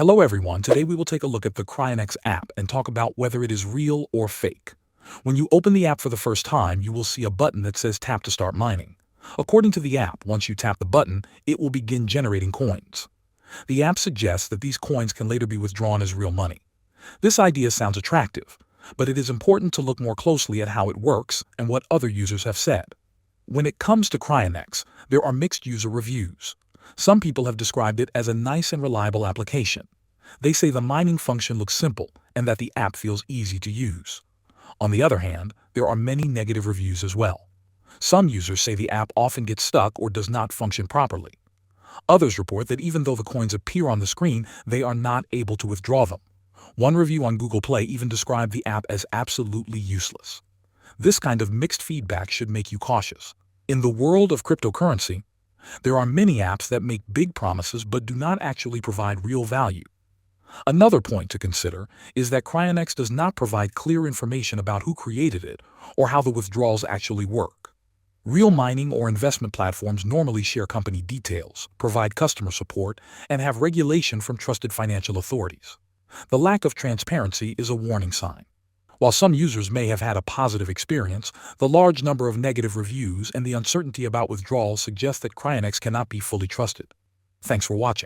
Hello everyone, today we will take a look at the CRYONEX app and talk about whether it is real or fake. When you open the app for the first time, you will see a button that says tap to start mining. According to the app, once you tap the button, it will begin generating coins. The app suggests that these coins can later be withdrawn as real money. This idea sounds attractive, but it is important to look more closely at how it works and what other users have said. When it comes to CRYONEX, there are mixed user reviews. Some people have described it as a nice and reliable application. They say the mining function looks simple and that the app feels easy to use. On the other hand, there are many negative reviews as well. Some users say the app often gets stuck or does not function properly. Others report that even though the coins appear on the screen, they are not able to withdraw them. One review on Google Play even described the app as absolutely useless. This kind of mixed feedback should make you cautious. In the world of cryptocurrency, there are many apps that make big promises but do not actually provide real value. Another point to consider is that CRYONEX does not provide clear information about who created it or how the withdrawals actually work. Real mining or investment platforms normally share company details, provide customer support, and have regulation from trusted financial authorities. The lack of transparency is a warning sign. While some users may have had a positive experience, the large number of negative reviews and the uncertainty about withdrawals suggest that CRYONEX cannot be fully trusted. Thanks for watching.